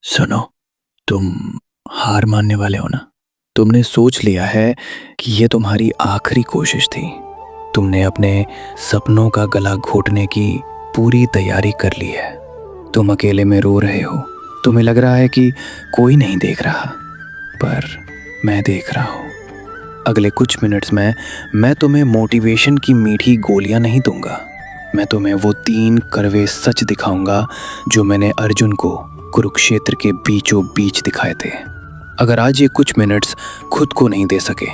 सुनो, तुम हार मानने वाले हो ना। तुमने सोच लिया है कि ये तुम्हारी आखिरी कोशिश थी। तुमने अपने सपनों का गला घोटने की पूरी तैयारी कर ली है। तुम अकेले में रो रहे हो। तुम्हें लग रहा है कि कोई नहीं देख रहा, पर मैं देख रहा हूँ। अगले कुछ मिनट्स में मैं तुम्हें मोटिवेशन की मीठी गोलियां नहीं दूंगा। मैं तुम्हें वो 3 कड़वे सच दिखाऊंगा जो मैंने अर्जुन को कुरुक्षेत्र के बीचों बीच दिखाए थे। अगर आज ये कुछ मिनट्स खुद को नहीं दे सके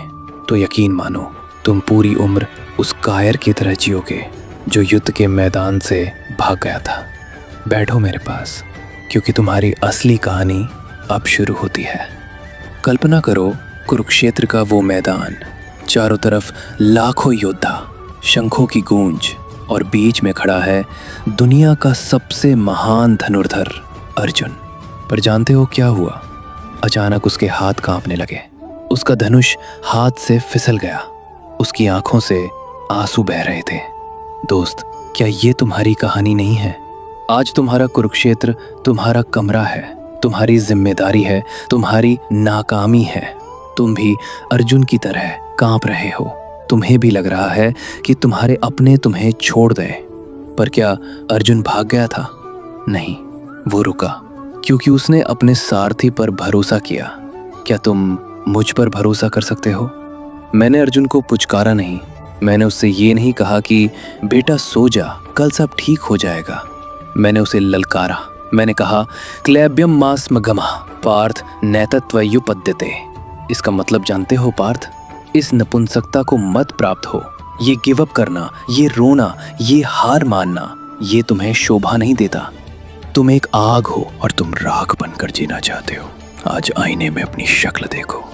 तो यकीन मानो तुम पूरी उम्र उस कायर की तरह जियोगे जो युद्ध के मैदान से भाग गया था। बैठो मेरे पास, क्योंकि तुम्हारी असली कहानी अब शुरू होती है। कल्पना करो, कुरुक्षेत्र का वो मैदान, चारों तरफ लाखों योद्धा, शंखों की गूंज, और बीच में खड़ा है दुनिया का सबसे महान धनुर्धर अर्जुन। पर जानते हो क्या हुआ? अचानक उसके हाथ कांपने लगे। उसका धनुष हाथ से फिसल गया। उसकी आंखों से आंसू बह रहे थे। दोस्त, क्या ये तुम्हारी कहानी नहीं है? आज तुम्हारा कुरुक्षेत्र तुम्हारा कमरा है, तुम्हारी जिम्मेदारी है, तुम्हारी नाकामी है। तुम भी अर्जुन की तरह कांप रहे हो। तुम्हें भी लग रहा है कि तुम्हारे अपने तुम्हें छोड़ दें। पर क्या अर्जुन भाग गया था? नहीं, वो रुका, क्योंकि उसने अपने सारथी पर भरोसा किया। क्या तुम मुझ पर भरोसा कर सकते हो? मैंने अर्जुन को पुचकारा नहीं। मैंने उससे ये नहीं कहा कि बेटा सो जा, कल सब ठीक हो जाएगा। मैंने उसे ललकारा। मैंने कहा, क्लैब्यम मास्मगमः पार्थ नैतत्वयुपद्यते। इसका मतलब जानते हो पार्थ? इस नपुंसकता को मत प्राप्त हो। ये गिव अप करना, ये रोना, ये हार मानना, ये तुम्हें शोभा नहीं देता। तुम एक आग हो और तुम राख बनकर जीना चाहते हो। आज आईने में अपनी शक्ल देखो।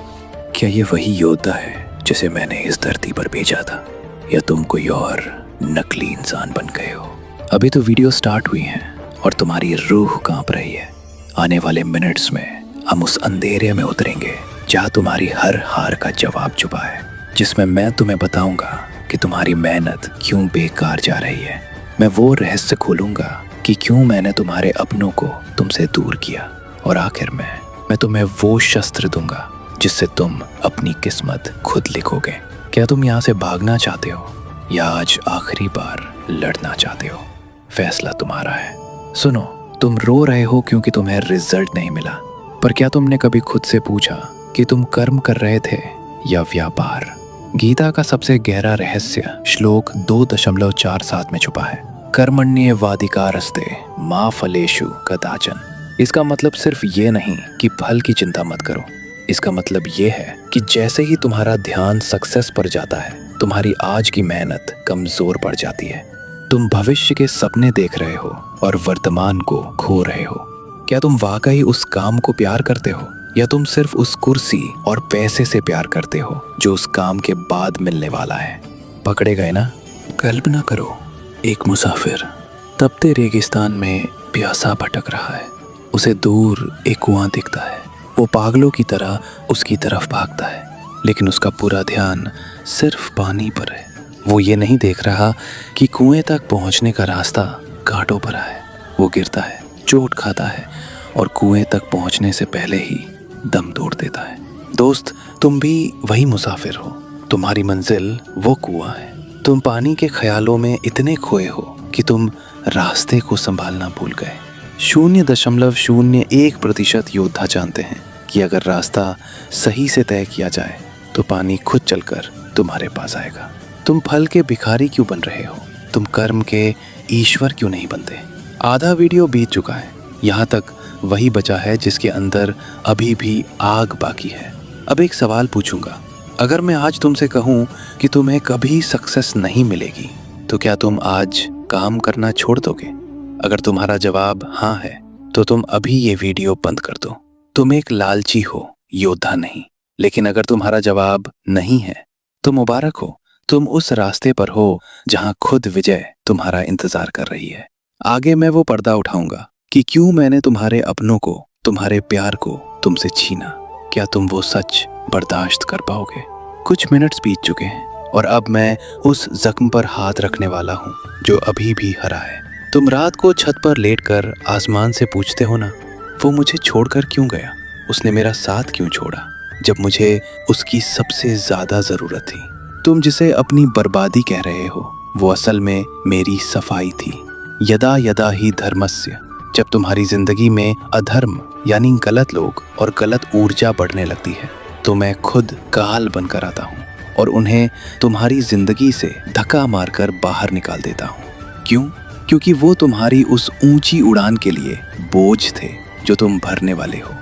क्या ये वही योद्धा है जिसे मैंने इस धरती पर भेजा था, या तुम कोई और नकली इंसान बन गए हो? अभी तो वीडियो स्टार्ट हुई है और तुम्हारी रूह कांप रही है। आने वाले मिनट्स में हम उस अंधेरे में उतरेंगे जहाँ तुम्हारी हर हार का जवाब छुपा है, जिसमें मैं तुम्हें बताऊंगा कि तुम्हारी मेहनत क्यों बेकार जा रही है। मैं वो रहस्य खोलूंगा कि क्यों मैंने तुम्हारे अपनों को तुमसे दूर किया, और आखिर में मैं तुम्हें वो शस्त्र दूंगा जिससे तुम अपनी किस्मत खुद लिखोगे। क्या तुम यहाँ से भागना चाहते हो, या आज आखिरी बार लड़ना चाहते हो? फैसला तुम्हारा है। सुनो, तुम रो रहे हो क्योंकि तुम्हें रिजल्ट नहीं मिला, पर क्या तुमने कभी खुद से पूछा कि तुम कर्म कर रहे थे या व्यापार? गीता का सबसे गहरा रहस्य श्लोक 2.47 में छुपा है। कर्मण्येवाधिकारस्ते मा फलेषु कदाचन। इसका मतलब सिर्फ ये नहीं कि फल की चिंता मत करो। इसका मतलब ये है कि जैसे ही तुम्हारा ध्यान सक्सेस पर जाता है, तुम्हारी आज की मेहनत कमजोर पड़ जाती है। तुम भविष्य के सपने देख रहे हो और वर्तमान को खो रहे हो। क्या तुम वाकई उस काम को प्यार करते हो, या तुम सिर्फ उस कुर्सी और पैसे से प्यार करते हो जो उस काम के बाद मिलने वाला है? पकड़े गए ना? कल्पना करो, एक मुसाफिर तपते रेगिस्तान में प्यासा भटक रहा है। उसे दूर एक कुआं दिखता है। वो पागलों की तरह उसकी तरफ भागता है, लेकिन उसका पूरा ध्यान सिर्फ पानी पर है। वो ये नहीं देख रहा कि कुएं तक पहुंचने का रास्ता कांटों पर है। वो गिरता है, चोट खाता है, और कुएं तक पहुंचने से पहले ही दम तोड़ देता है। दोस्त, तुम भी वही मुसाफिर हो। तुम्हारी मंजिल वो कुआं है। तुम पानी के ख्यालों में इतने खोए हो कि तुम रास्ते को संभालना भूल गए। 0.01% योद्धा जानते हैं कि अगर रास्ता सही से तय किया जाए तो पानी खुद चलकर तुम्हारे पास आएगा। तुम फल के भिखारी क्यों बन रहे हो? तुम कर्म के ईश्वर क्यों नहीं बनते? आधा वीडियो बीत चुका है। यहाँ तक वही बचा है जिसके अंदर अभी भी आग बाकी है। अब एक सवाल पूछूंगा। अगर मैं आज तुमसे कहूं कि तुम्हें कभी सक्सेस नहीं मिलेगी, तो क्या तुम आज काम करना छोड़ दोगे? अगर तुम्हारा जवाब हाँ है, तो तुम अभी ये वीडियो बंद कर दो। तुम एक लालची हो, योद्धा नहीं। लेकिन अगर तुम्हारा जवाब नहीं है, तो मुबारक हो। तुम उस रास्ते पर हो जहां खुद विजय तुम्हारा इंतजार कर रही है। आगे मैं वो पर्दा उठाऊंगा कि क्यों मैंने तुम्हारे अपनों को, तुम्हारे प्यार को तुमसे छीना। क्या तुम वो सच बर्दाश्त कर पाओगे? कुछ मिनट्स बीत चुके हैं और अब मैं उस जख्म पर हाथ रखने वाला हूँ जो अभी भी हरा है। तुम रात को छत पर लेटकर आसमान से पूछते हो ना, वो मुझे छोड़कर क्यों गया? उसने मेरा साथ क्यों छोड़ा जब मुझे उसकी सबसे ज्यादा जरूरत थी? तुम जिसे अपनी बर्बादी कह रहे हो वो असल में मेरी सफाई थी। यदा यदा ही धर्मस्य, जब तुम्हारी जिंदगी में अधर्म यानी गलत लोग और गलत ऊर्जा बढ़ने लगती है तो मैं खुद काल बनकर आता हूँ और उन्हें तुम्हारी जिंदगी से धक्का मारकर बाहर निकाल देता हूँ। क्यों? क्योंकि वो तुम्हारी उस ऊंची उड़ान के लिए बोझ थे जो तुम भरने वाले हो।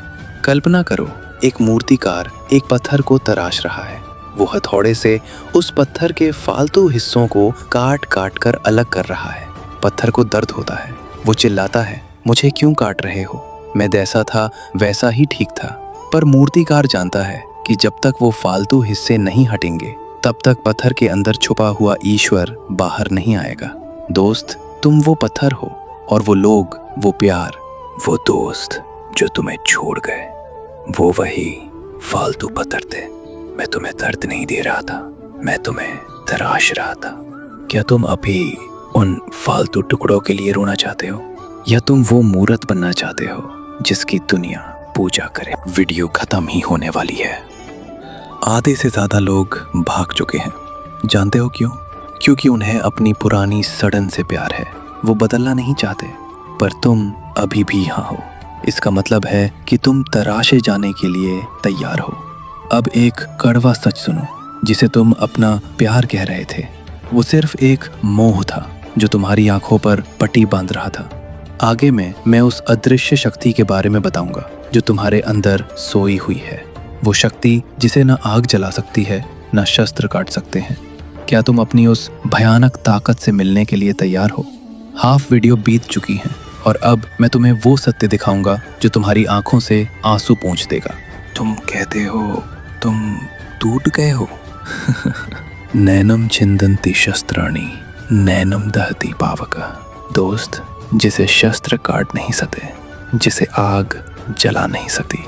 कल्पना करो, एक मूर्तिकार एक पत्थर को तराश रहा है। वो हथौड़े से उस पत्थर के फालतू हिस्सों को काट काट कर अलग कर रहा है। पत्थर को दर्द होता है, वो चिल्लाता है, मुझे क्यों काट रहे हो? मैं जैसा था वैसा ही ठीक था। पर मूर्तिकार जानता है कि जब तक वो फालतू हिस्से नहीं हटेंगे तब तक पत्थर के अंदर छुपा हुआ ईश्वर बाहर नहीं आएगा। दोस्त, तुम वो पत्थर हो और वो लोग, वो प्यार, वो दोस्त जो तुम्हें छोड़ गए, वो वही फालतू पत्थर थे। मैं तुम्हें दर्द नहीं दे रहा था, मैं तुम्हें तराश रहा था। क्या तुम अभी उन फालतू टुकड़ों के लिए रोना चाहते हो या तुम वो मूर्त बनना चाहते हो जिसकी दुनिया पूजा करे? वीडियो खत्म ही होने वाली है। आधे से ज्यादा लोग भाग चुके हैं। जानते हो क्यों? क्योंकि उन्हें अपनी पुरानी सड़न से प्यार है। वो बदलना नहीं चाहते। पर तुम अभी भी यहाँ हो, इसका मतलब है कि तुम तराशे जाने के लिए तैयार हो। अब एक कड़वा सच सुनो, जिसे तुम अपना प्यार कह रहे थे वो सिर्फ एक मोह था जो तुम्हारी आंखों पर पट्टी बांध रहा था। आगे में मैं उस अदृश्य शक्ति के बारे में बताऊंगा जो तुम्हारे अंदर सोई हुई है। वो शक्ति जिसे न आग जला सकती है न शस्त्र काट सकते हैं। क्या तुम अपनी उस भयानक ताकत से मिलने के लिए तैयार हो? हाफ वीडियो बीत चुकी है और अब मैं तुम्हें वो सत्य दिखाऊंगा जो तुम्हारी आंखों से आंसू पोंछ देगा। तुम कहते हो तुम टूट गए हो। नैनम छिंदन्ति शस्त्राणि नैनम दहति पावक। दोस्त, जिसे शस्त्र काट नहीं सकते, जिसे आग जला नहीं सकती,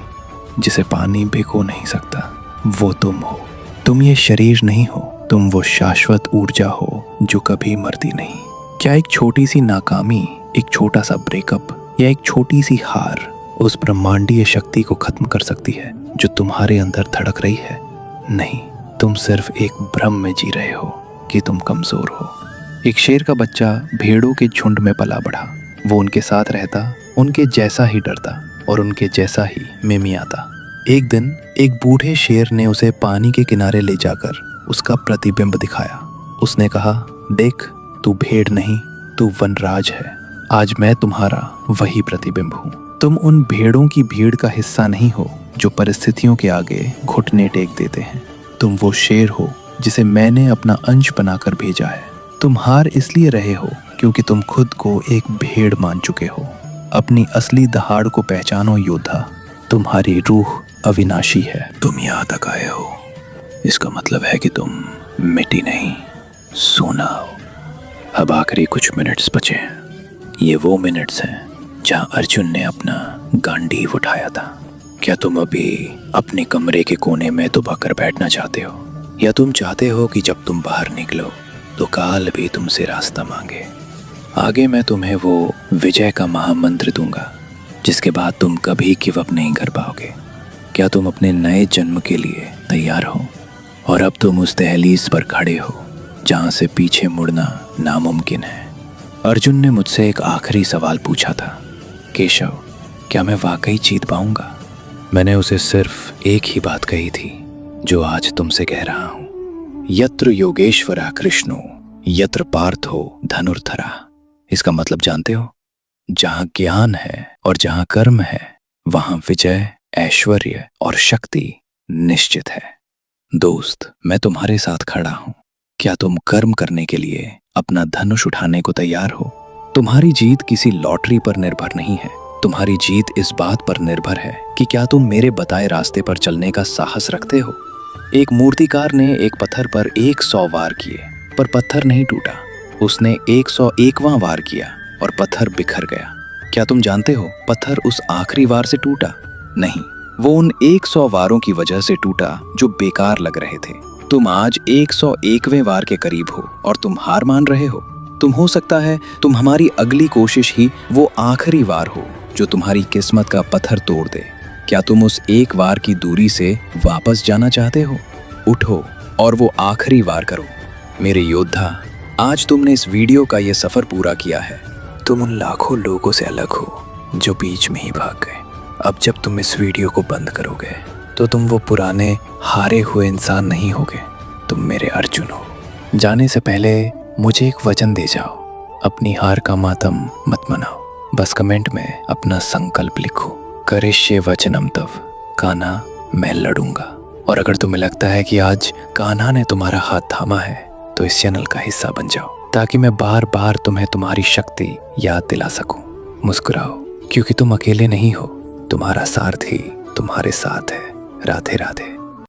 जिसे पानी भिगो नहीं सकता, वो तुम हो। तुम ये शरीर नहीं हो, तुम वो शाश्वत ऊर्जा हो जो कभी मरती नहीं। क्या एक छोटी सी नाकामी, एक छोटा सा ब्रेकअप या एक छोटी सी हार उस ब्रह्मांडीय शक्ति को खत्म कर सकती है जो तुम्हारे अंदर धड़क रही है? नहीं, तुम सिर्फ एक भ्रम में जी रहे हो कि तुम कमजोर हो। एक शेर का बच्चा भेड़ों के झुंड में पला बढ़ा। वो उनके साथ रहता, उनके जैसा ही डरता और उनके जैसा ही मिमियाता। एक दिन एक बूढ़े शेर ने उसे पानी के किनारे ले जाकर उसका प्रतिबिंब दिखाया। उसने कहा, देख, तू भेड़ नहीं, तू वनराज है। आज मैं तुम्हारा वही प्रतिबिंब हूँ। तुम उन भेड़ों की भीड़ का हिस्सा नहीं हो जो परिस्थितियों के आगे घुटने टेक देते हैं। तुम वो शेर हो जिसे मैंने अपना अंश बनाकर भेजा है। तुम हार इसलिए रहे हो क्योंकि तुम खुद को एक भेड़ मान चुके हो। अपनी असली दहाड़ को पहचानो योद्धा। तुम्हारी रूह अविनाशी है। तुम यहाँ तक आए हो, इसका मतलब है कि तुम मिट्टी नहीं, सोना हो। अब आखिरी कुछ मिनट्स बचे। ये वो मिनट्स हैं जहाँ अर्जुन ने अपना गांडीव उठाया था। क्या तुम अभी अपने कमरे के कोने में दबा कर बैठना चाहते हो, या तुम चाहते हो कि जब तुम बाहर निकलो तो काल भी तुमसे रास्ता मांगे? आगे मैं तुम्हें वो विजय का महामंत्र दूंगा जिसके बाद तुम कभी गिव अप नहीं कर पाओगे। क्या तुम अपने नए जन्म के लिए तैयार हो? और अब तुम उस दहलीज पर खड़े हो जहाँ से पीछे मुड़ना नामुमकिन है। अर्जुन ने मुझसे एक आखिरी सवाल पूछा था, केशव, क्या मैं वाकई जीत पाऊंगा? मैंने उसे सिर्फ एक ही बात कही थी जो आज तुमसे कह रहा हूं। यत्र योगेश्वरा कृष्णो यत्र पार्थो धनुर्धरा। इसका मतलब जानते हो? जहां ज्ञान है और जहां कर्म है वहां विजय, ऐश्वर्य और शक्ति निश्चित है। दोस्त, मैं तुम्हारे साथ खड़ा हूं। क्या तुम कर्म करने के लिए अपना धनुष उठाने को तैयार हो? तुम्हारी जीत किसी लॉटरी पर निर्भर नहीं है। तुम्हारी जीत इस बात पर निर्भर है कि क्या तुम मेरे बताए रास्ते पर चलने का साहस रखते हो। एक मूर्तिकार ने एक पत्थर पर 100 वार किए पर पत्थर नहीं टूटा। उसने 101वां वार किया और पत्थर बिखर गया। क्या तुम जानते हो पत्थर उस आखिरी वार से टूटा नहीं, वो उन 100 वारों की वजह से टूटा जो बेकार लग रहे थे। तुम आज 101वें वार के करीब हो और तुम हार मान रहे हो। तुम हो सकता है तुम हमारी अगली कोशिश ही वो आखिरी वार हो जो तुम्हारी किस्मत का पत्थर तोड़ दे। क्या तुम उस एक वार की दूरी से वापस जाना चाहते हो? उठो और वो आखिरी वार करो। मेरे योद्धा, आज तुमने इस वीडियो का ये सफर पूरा किया है। तुम उन लाखों लोगों से अलग हो जो बीच में ही भाग गए। अब जब तुम इस वीडियो को बंद करोगे तो तुम वो पुराने हारे हुए इंसान नहीं होगे, तुम मेरे अर्जुन हो। जाने से पहले मुझे एक वचन दे जाओ, अपनी हार का मातम मत मनाओ। बस कमेंट में अपना संकल्प लिखो, करिष्ये वचनम तव, कान्हा मैं लड़ूंगा। और अगर तुम्हें लगता है कि आज कान्हा ने तुम्हारा हाथ थामा है तो इस चैनल का हिस्सा बन जाओ, ताकि मैं बार बार तुम्हें तुम्हारी शक्ति याद दिला सकूं। मुस्कुराओ, क्योंकि तुम अकेले नहीं हो, तुम्हारा सारथी तुम्हारे साथ है। राधे राधे।